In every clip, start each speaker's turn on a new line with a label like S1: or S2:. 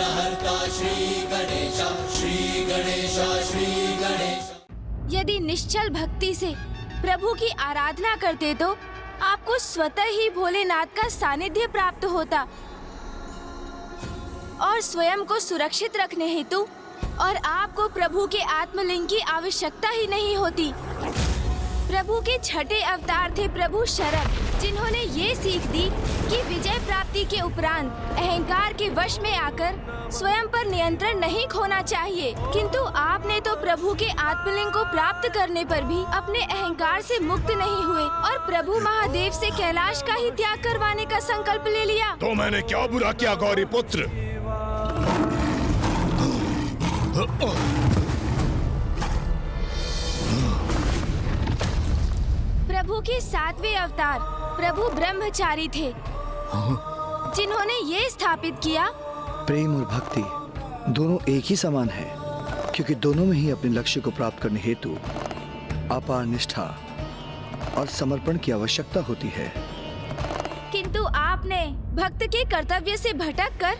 S1: विघ्नहर्ता श्री गणेश, श्री गणेश, श्री गणेश।
S2: यदि निश्चल भक्ति से प्रभु की आराधना करते तो आपको स्वतः ही भोलेनाथ का सानिध्य प्राप्त होता और स्वयं को सुरक्षित रखने हेतु और आपको प्रभु के आत्मलिंग की आवश्यकता ही नहीं होती। प्रभु के छठे अवतार थे प्रभु शरद, जिन्होंने ये सीख दी कि विजय प्राप्ति के उपरांत अहंकार के वश में आकर स्वयं पर नियंत्रण नहीं खोना चाहिए। किंतु आपने तो प्रभु के आत्मलिंग को प्राप्त करने पर भी अपने अहंकार से मुक्त नहीं हुए और प्रभु महादेव से कैलाश का ही त्याग करवाने का संकल्प ले लिया।
S3: तो मैंने क्या बुरा किया गौरी पुत्र?
S2: प्रभु के सातवें अवतार प्रभु ब्रह्मचारी थे, जिन्होंने ये स्थापित किया
S4: प्रेम और भक्ति दोनों एक ही समान है, क्योंकि दोनों में ही अपने लक्ष्य को प्राप्त करने हेतु अपार निष्ठा और समर्पण की आवश्यकता होती है।
S2: किंतु आपने भक्त के कर्तव्य से भटककर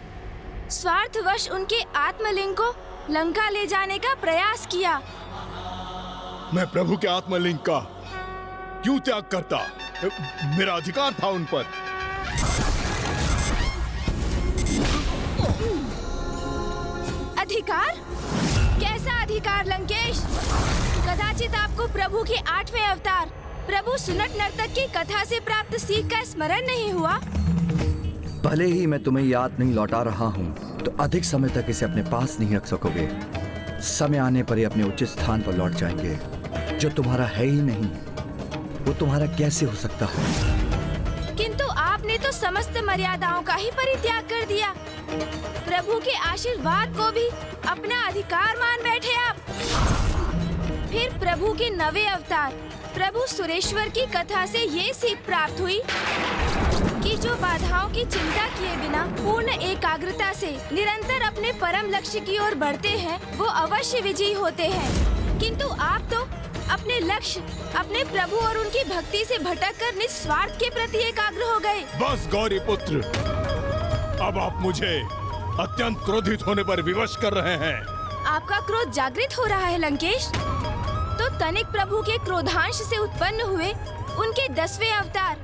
S2: स्वार्थवश उनके आत्मलिंग को लंका ले जाने का प्रयास किया।
S3: मैं प्रभु के आत्मलिंग का क्यों त्याग करता? मेरा अधिकार था उन पर।
S2: अधिकार? कैसा अधिकार लंकेश? कदाचित आपको प्रभु के आठवें अवतार प्रभु सुनट नर्तक की कथा से प्राप्त सीख का स्मरण नहीं हुआ?
S4: भले ही मैं तुम्हें याद नहीं लौटा रहा हूँ, तो अधिक समय तक इसे अपने पास नहीं रख सकोगे। समय आने पर ये अपने उचित स्थान पर लौट जाएंगे। जो तुम्हारा है ही नहीं, वो तुम्हारा कैसे हो सकता है?
S2: किंतु आपने तो समस्त मर्यादाओं का ही परित्याग कर दिया। प्रभु के आशीर्वाद को भी अपना अधिकार मान बैठे आप। फिर प्रभु के नवे अवतार प्रभु सुरेश्वर की कथा से ये सीख प्राप्त हुई कि जो बाधाओं की चिंता किए बिना पूर्ण एकाग्रता से निरंतर अपने परम लक्ष्य की ओर बढ़ते हैं, वो अवश्य विजयी होते हैं। किंतु आप तो अपने लक्ष्य, अपने प्रभु और उनकी भक्ति से भटककर निस्वार्थ के प्रति एकाग्र हो गए।
S3: बस गौरी पुत्र, अब आप मुझे अत्यंत क्रोधित होने पर विवश कर रहे हैं।
S2: आपका क्रोध जागृत हो रहा है लंकेश। तो तनिक प्रभु के क्रोधांश से उत्पन्न हुए उनके 10वें अवतार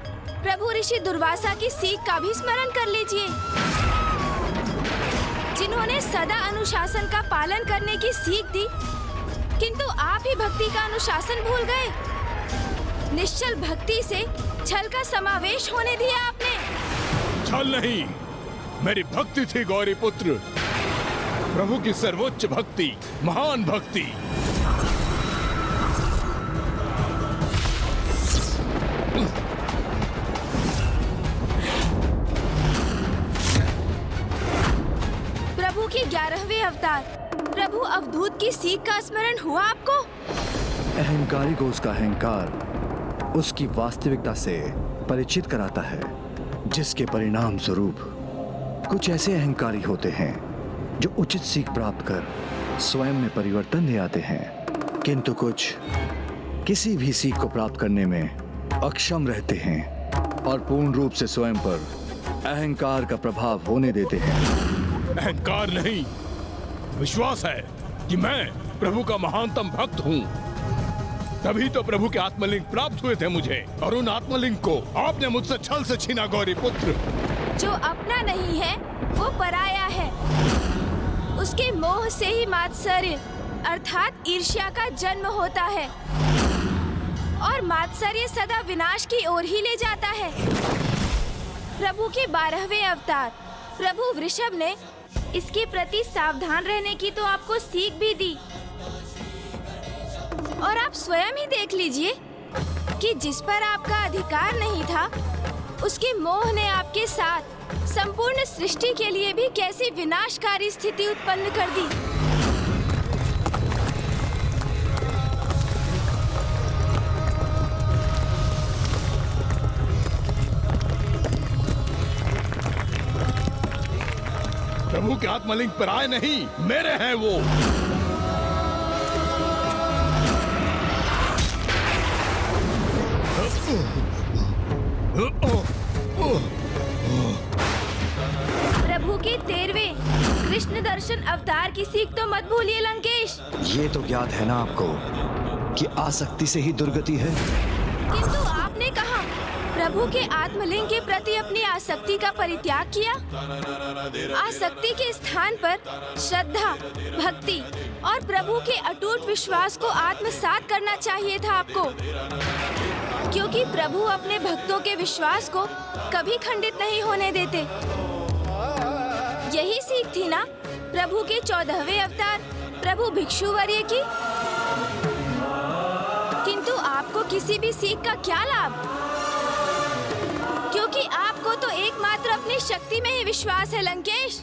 S2: प्रभु ऋषि दुर्वासा की सीख का भी स्मरण कर लीजिए, जिन्होंने सदा अनुशासन का पालन करने की सीख दी। किंतु आप ही भक्ति का अनुशासन भूल गए। निश्चल भक्ति से छल का समावेश होने दिया आपने।
S3: छल नहीं, मेरी भक्ति थी गौरी पुत्र, प्रभु की सर्वोच्च भक्ति, महान भक्ति।
S2: प्रभु के 11वें अवतार प्रभु अवधूत की सीख का स्मरण हुआ आपको?
S4: अहंकारी को उसका अहंकार उसकी वास्तविकता से परिचित कराता है, जिसके परिणाम स्वरूप कुछ ऐसे अहंकारी होते हैं जो उचित सीख प्राप्त कर स्वयं में परिवर्तन ले आते हैं, किंतु कुछ किसी भी सीख को प्राप्त करने में अक्षम रहते हैं और पूर्ण रूप से स्वयं पर अहंकार का प्रभाव होने देते हैं।
S3: अहंकार नहीं, विश्वास है कि मैं प्रभु का महानतम भक्त हूँ। तभी तो प्रभु के आत्मलिंग प्राप्त हुए थे मुझे, और उन आत्मलिंग को आपने मुझसे छल से छीना गौरी पुत्र।
S2: जो अपना नहीं है वो पराया है। उसके मोह से ही मात्सर्य अर्थात ईर्ष्या का जन्म होता है, और मात्सर्य सदा विनाश की ओर ही ले जाता है। प्रभु के 12वें अवतार प्रभु वृषभ ने इसके प्रति सावधान रहने की तो आपको सीख भी दी, और आप स्वयं ही देख लीजिए कि जिस पर आपका अधिकार नहीं था, उसके मोह ने आपके साथ संपूर्ण सृष्टि के लिए भी कैसी विनाशकारी स्थिति उत्पन्न कर दी।
S3: प्रभु के आत्मलिंग पर आए नहीं, मेरे हैं वो।
S2: प्रभु के 13वें कृष्ण दर्शन अवतार की सीख तो मत भूलिए लंकेश।
S4: ये तो ज्ञात है ना आपको कि आसक्ति से ही दुर्गति है।
S2: किंतु आपने कहा प्रभु के आत्मलिंग के प्रति अपनी आसक्ति का परित्याग किया। आसक्ति के स्थान पर श्रद्धा, भक्ति और प्रभु के अटूट विश्वास को आत्मसात करना चाहिए था आपको, क्योंकि प्रभु अपने भक्तों के विश्वास को कभी खंडित नहीं होने देते। यही सीख थी ना प्रभु के 14वें अवतार प्रभु भिक्षुवर्य की। किंतु आपको किसी भी सीख का क्या लाभ, क्योंकि आपको तो एकमात्र अपनी शक्ति में ही विश्वास है लंकेश।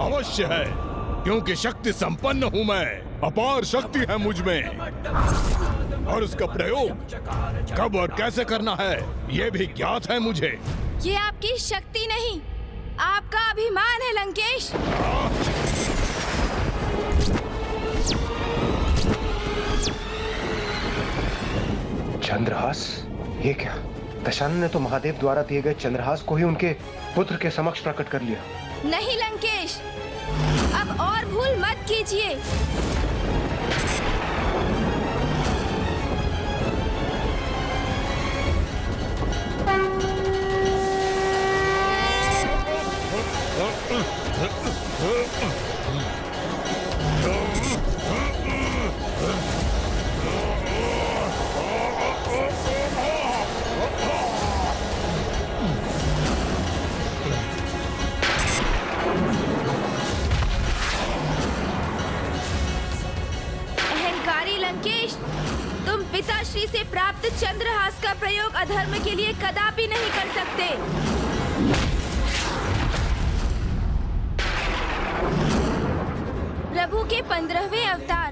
S3: अवश्य है, क्योंकि शक्ति संपन्न हूँ मैं, अपार शक्ति है मुझ में, और उसका प्रयोग कब और कैसे करना है ये भी ज्ञात है मुझे।
S2: ये आपकी शक्ति नहीं, आपका अभिमान है लंकेश।
S5: चंद्रहास? ये क्या? दशानन ने तो महादेव द्वारा दिए गए चंद्रहास को ही उनके पुत्र के समक्ष प्रकट कर लिया।
S2: नहीं लंकेश, अब और भूल मत कीजिए। लंकेश, तुम पिताश्री से प्राप्त चंद्रहास का प्रयोग अधर्म के लिए कदापि नहीं कर सकते। प्रभु के 15वें अवतार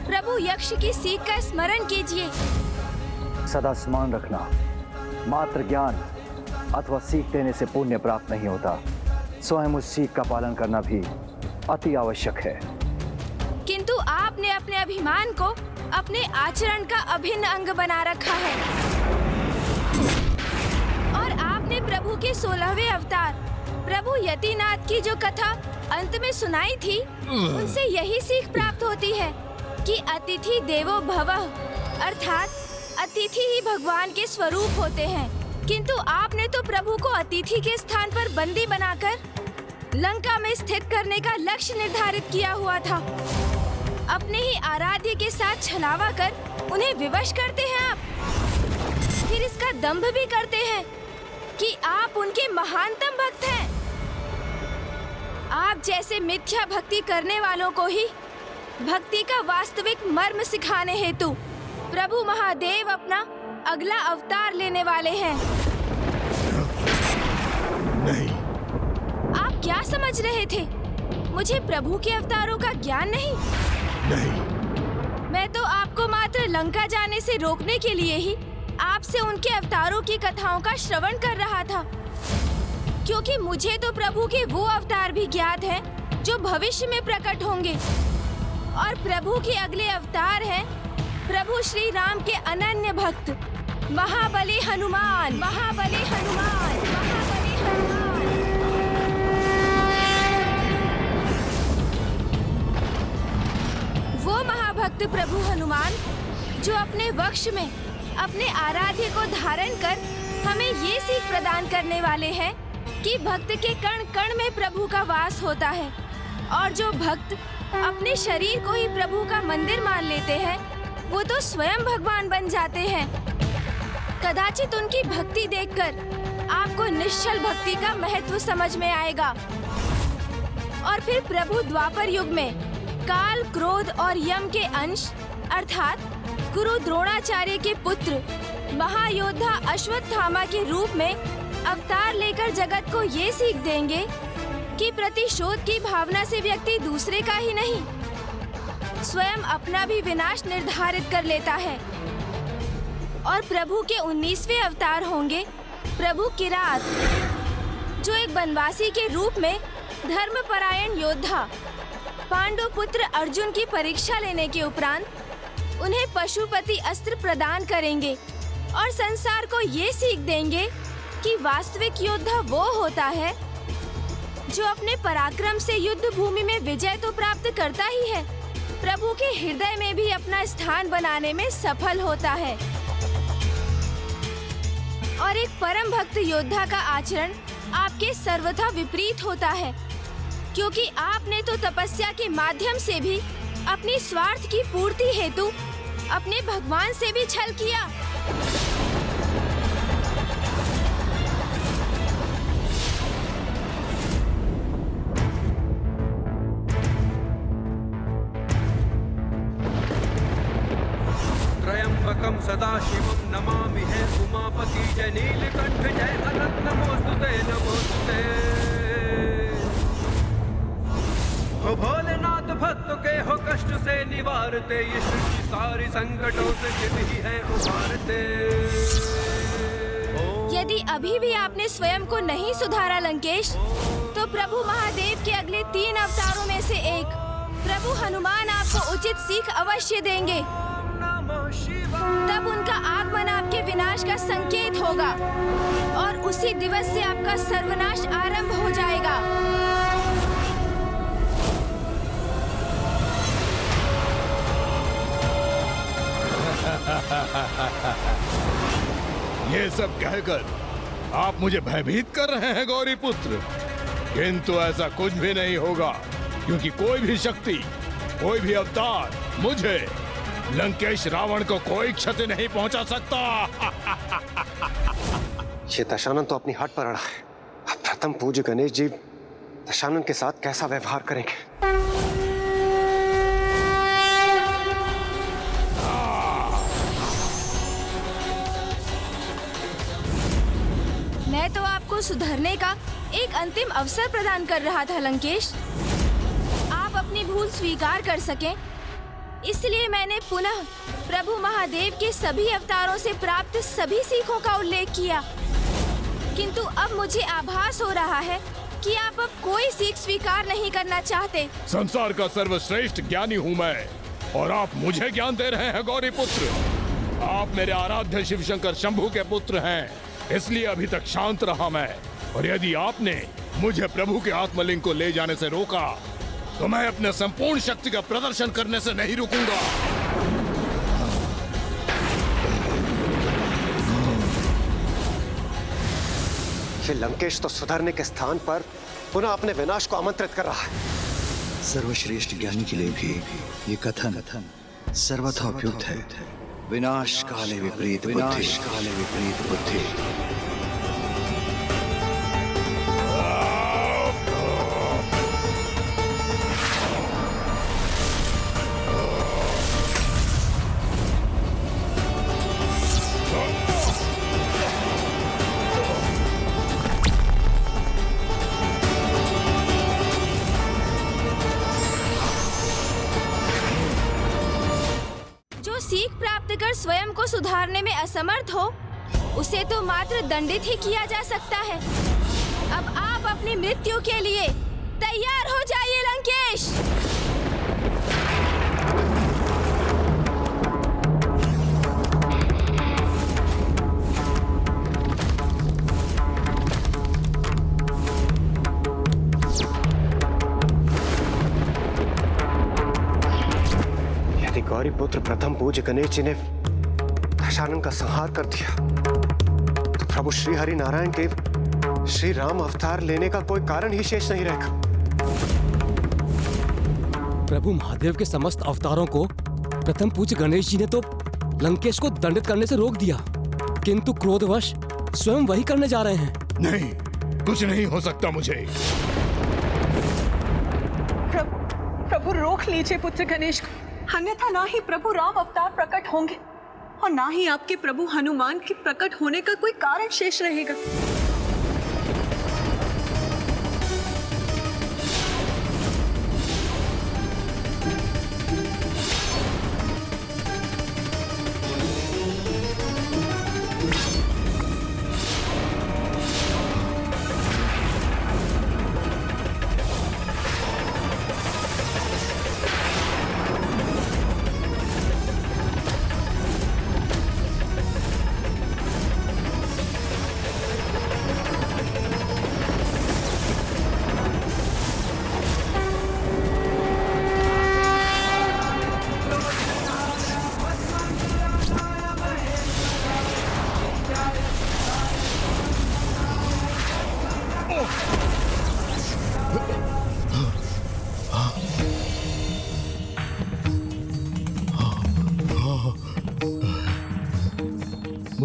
S2: प्रभु यक्ष की सीख का स्मरण कीजिए।
S4: सदा स्मरण रखना, मात्र ज्ञान अथवा सीख देने से पुण्य प्राप्त नहीं होता, स्वयं उस सीख का पालन करना भी अति आवश्यक है।
S2: किंतु आपने अपने अभिमान को अपने आचरण का अभिन्न अंग बना रखा है, और आपने प्रभु के 16वें अवतार प्रभु यतिनाथ की जो कथा अंत में सुनाई थी, उनसे यही सीख प्राप्त होती है कि अतिथि देवो भवः, अर्थात अतिथि ही भगवान के स्वरूप होते हैं। किंतु आपने तो प्रभु को अतिथि के स्थान पर बंदी बनाकर लंका में स्थित करने का लक्ष्य निर्धारित किया हुआ था। अपने ही आराध्य के साथ छलावा कर उन्हें विवश करते हैं आप, फिर इसका दंभ भी करते हैं कि आप उनके महानतम भक्त हैं। आप जैसे मिथ्या भक्ति करने वालों को ही भक्ति का वास्तविक मर्म सिखाने हेतु प्रभु महादेव अपना अगला अवतार लेने वाले हैं।
S3: नहीं।
S2: आप क्या समझ रहे थे? मुझे प्रभु के अवतारों का ज्ञान नहीं?
S3: नहीं।
S2: मैं तो आपको मात्र लंका जाने से रोकने के लिए ही आपसे उनके अवतारों की कथाओं का श्रवण कर रहा था, क्योंकि मुझे तो प्रभु के वो अवतार भी ज्ञात हैं जो भविष्य में प्रकट होंगे, और प्रभु के अगले अवतार हैं प्रभु श्री राम के अनन्य भक्त महाबली हनुमान। महाबली हनुमान, महाबली हनुमान। वो महाभक्त प्रभु हनुमान जो अपने वक्ष में अपने आराध्य को धारण कर हमें ये सीख प्रदान करने वाले हैं कि भक्त के कण कण में प्रभु का वास होता है, और जो भक्त अपने शरीर को ही प्रभु का मंदिर मान लेते हैं वो तो स्वयं भगवान बन जाते हैं। कदाचित उनकी भक्ति देखकर आपको निश्चल भक्ति का महत्व समझ में आएगा, और फिर प्रभु द्वापर युग में काल, क्रोध और यम के अंश अर्थात गुरु द्रोणाचार्य के पुत्र महायोद्धा अश्वत्थामा के रूप में अवतार लेकर जगत को ये सीख देंगे कि प्रतिशोध की भावना से व्यक्ति दूसरे का ही नहीं स्वयं अपना भी विनाश निर्धारित कर लेता है। और प्रभु के 19वें अवतार होंगे प्रभु किरात, जो एक बनवासी के रूप में धर्मपरायण योद्धा पांडु पुत्र अर्जुन की परीक्षा लेने के उपरांत उन्हें पशुपति अस्त्र प्रदान करेंगे और संसार को ये सीख देंगे कि वास्तविक योद्धा वो होता है जो अपने पराक्रम से युद्ध भूमि में विजय तो प्राप्त करता ही है, प्रभु के हृदय में भी अपना स्थान बनाने में सफल होता है। और एक परम भक्त योद्धा का आचरण आपके सर्वथा विपरीत होता है, क्योंकि आपने तो तपस्या के माध्यम से भी अपनी स्वार्थ की पूर्ति हेतु अपने भगवान से भी छल किया।
S6: त्र्यंबकं सदाशिवं नमामि हे उमापति जय नीलकंठ जय अनंत नमोस्तुते नमोस्तुते। हो भोलेनाथ भक्तों के हो कष्ट से निवारते, ये सृष्टि सारी संकटों से जिद ही है उबारते।
S2: यदि अभी भी आपने स्वयं को नहीं सुधारा लंकेश, तो प्रभु महादेव के अगले 3 अवतारों में से एक प्रभु हनुमान आपको उचित सीख अवश्य देंगे। तब उनका आगमन आपके विनाश का संकेत होगा और उसी दिवस से आपका सर्वनाश आरंभ हो जाएगा।
S3: ये सब कहकर आप मुझे भयभीत कर रहे हैं गौरी पुत्र, किंतु ऐसा कुछ भी नहीं होगा, क्योंकि कोई भी शक्ति, कोई भी अवतार मुझे लंकेश रावण को कोई क्षति नहीं पहुंचा सकता।
S5: ये दशानन तो अपनी हट पर अड़ा है। अब प्रथम पूज्य गणेश जी दशानन के साथ कैसा व्यवहार करेंगे?
S2: मैं तो आपको सुधरने का एक अंतिम अवसर प्रदान कर रहा था लंकेश। आप अपनी भूल स्वीकार कर सकें, इसलिए मैंने पुनः प्रभु महादेव के सभी अवतारों से प्राप्त सभी सीखों का उल्लेख किया। किंतु अब मुझे आभास हो रहा है कि आप अब कोई सीख स्वीकार नहीं करना चाहते।
S3: संसार का सर्वश्रेष्ठ ज्ञानी हूँ मैं, और आप मुझे ज्ञान दे रहे हैं गौरी पुत्र। आप मेरे आराध्य शिव शंकर शंभू के पुत्र हैं, इसलिए अभी तक शांत रहा मैं। और यदि आपने मुझे प्रभु के आत्मलिंग को ले जाने से रोका, तो मैं अपने संपूर्ण शक्ति का प्रदर्शन करने से नहीं रुकूंगा।
S5: ये लंकेश तो सुधरने के स्थान पर पुनः अपने विनाश को आमंत्रित कर रहा है।
S4: सर्वश्रेष्ठ ज्ञानी के लिए भी ये कथन सर्वथा उपयुक्त है। विनाश काले विपरीत बुद्धि।
S2: सीख प्राप्त कर स्वयं को सुधारने में असमर्थ हो, उसे तो मात्र दंडित ही किया जा सकता है। अब आप अपनी मृत्यु के लिए तैयार हो जाइए लंकेश।
S5: गौरी पुत्र प्रथम पूज्य गणेश जी ने दशानन का संहार कर दिया, तो प्रभु श्री हरि नारायण के श्री राम अवतार लेने का कोई कारण ही शेष नहीं रहेगा।
S7: प्रभु महादेव के समस्त अवतारों को प्रथम पूज्य गणेश जी ने तो लंकेश को दंडित करने से रोक दिया, किंतु क्रोधवश स्वयं वही करने जा रहे हैं।
S3: नहीं, कुछ नहीं हो सकता मुझे।
S8: प्रभु रोक लीजिए पुत्र गणेश को, अन्यथा ना ही प्रभु राम अवतार प्रकट होंगे और ना ही आपके प्रभु हनुमान के प्रकट होने का कोई कारण शेष रहेगा।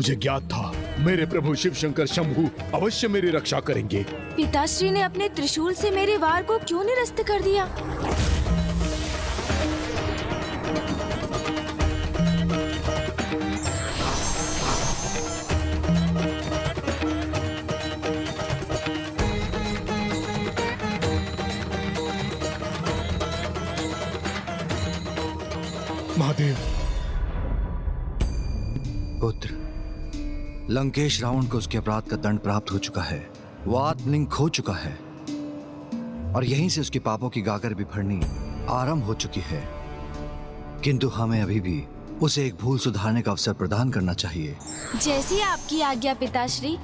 S3: मुझे ज्ञात था मेरे प्रभु शिव शंकर शंभू अवश्य मेरी रक्षा करेंगे।
S2: पिताश्री ने अपने त्रिशूल से मेरे वार को क्यों निरस्त कर दिया?
S3: महादेव।
S4: पुत्र, लंकेश रावण को उसके अपराध का दंड प्राप्त हो चुका है। वो आत्मलिंग खो चुका है और यहीं से उसके पापों की गागर भी भरनी आरंभ हो चुकी है। किंतु हमें अभी भी उसे एक भूल सुधारने का अवसर प्रदान करना चाहिए।
S2: जैसी आपकी आज्ञा पिताश्री।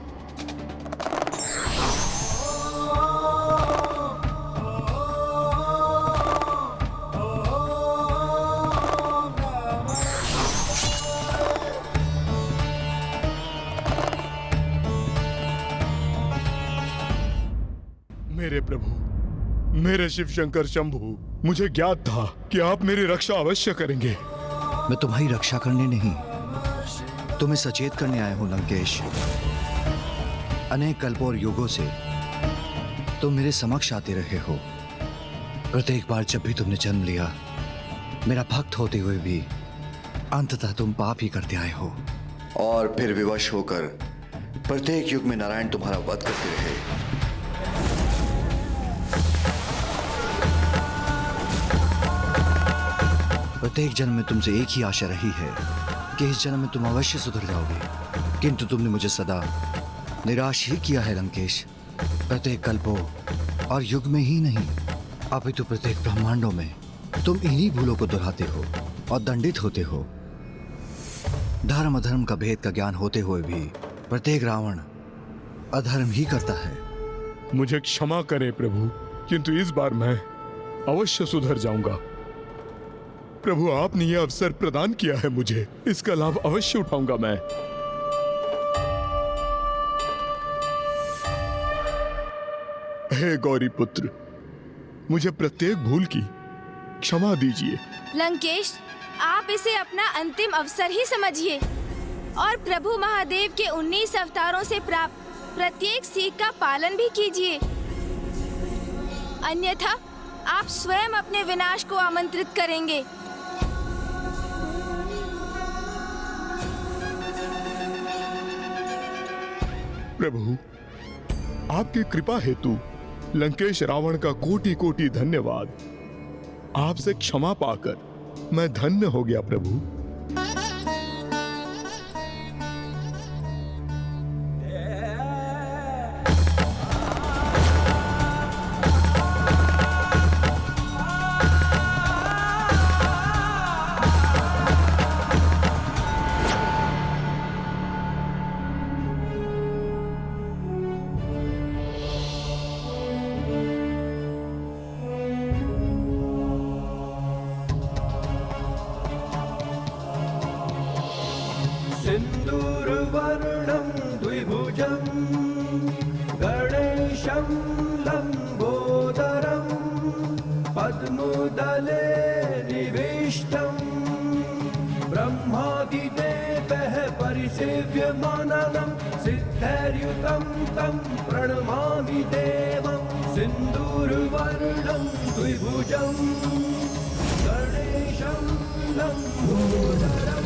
S3: मेरे प्रभु, मेरे शिव शंकर शंभू, मुझे ज्ञात था कि आप मेरी रक्षा अवश्य करेंगे।
S4: मैं तुम्हारी रक्षा करने नहीं, तुम्हें सचेत करने आया हूं लंकेश। अनेक कल्पों और युगों से तुम मेरे समक्ष आते रहे हो। प्रत्येक बार जब भी तुमने जन्म लिया, मेरा भक्त होते हुए भी अंततः तुम पाप ही करते आए हो। और फिर विवश होकर प्रत्येक युग में नारायण तुम्हारा वध करते रहे। प्रत्येक जन्म में तुमसे एक ही आशा रही है कि इस जन्म में तुम अवश्य सुधर जाओगे, किंतु तुमने मुझे सदा निराश ही किया है लंकेश। प्रत्येक कल्पों और युग में ही नहीं, अपितु प्रत्येक ब्रह्मांडों में तुम इन्हीं भूलों को दोहराते हो और दंडित होते हो। धर्म अधर्म का भेद का ज्ञान होते हुए भी प्रत्येक रावण अधर्म ही करता है।
S3: मुझे क्षमा करें प्रभु, किंतु इस बार मैं अवश्य सुधर जाऊंगा। प्रभु, आपने यह अवसर प्रदान किया है मुझे, इसका लाभ अवश्य उठाऊंगा मैं। हे गौरी पुत्र, मुझे प्रत्येक भूल की क्षमा दीजिए।
S2: लंकेश, आप इसे अपना अंतिम अवसर ही समझिए और प्रभु महादेव के 19 अवतारों से प्राप्त प्रत्येक सीख का पालन भी कीजिए। अन्यथा आप स्वयं अपने विनाश को आमंत्रित करेंगे।
S3: प्रभु, आपकी कृपा हेतु लंकेश रावण का कोटि कोटि धन्यवाद। आपसे क्षमा पाकर मैं धन्य हो गया प्रभु।
S6: सिन्दूरवर्णं द्विभुजं गणेशं लम्बोदरं पद्मदले निविष्टं ब्रह्मादिदेवः परिसेव्यमानं सिद्धैर्युतं तं प्रणमामि देवं। सिन्दूरवर्णं द्विभुजं गणेशं लम्बोदरं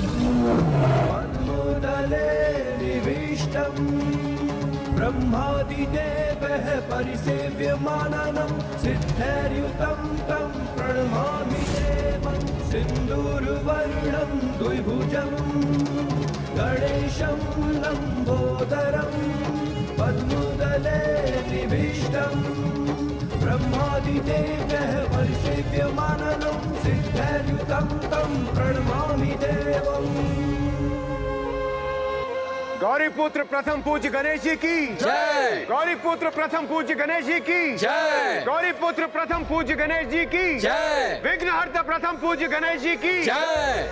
S6: पद्मदले निविष्टं ब्रह्मादिदेवः परिसेव्यमानं सिद्धैर्युतं तं प्रणमामि देवं। सिन्दूरवर्णं द्विभुजं गणेशं लम्बोदरं पद्मदले निविष्टं ब्रह्मादिदेवः परिसेव्यमानं सिद्धैर्युतं तं प्रणमामि देवम्।
S5: गौरी पुत्र प्रथम पूज्य गणेश जी की
S6: जय।
S5: गौरी पुत्र प्रथम पूज्य गणेश जी की
S6: जय।
S5: गौरी पुत्र प्रथम पूज्य गणेश जी की
S6: जय।
S5: विघ्नहर्ता प्रथम पूज्य गणेश जी की
S6: जय।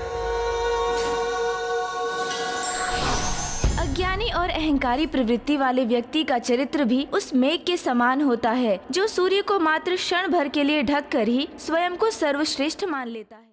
S2: अज्ञानी और अहंकारी प्रवृत्ति वाले व्यक्ति का चरित्र भी उस मेघ के समान होता है जो सूर्य को मात्र क्षण भर के लिए ढक कर ही स्वयं को सर्वश्रेष्ठ मान लेता है।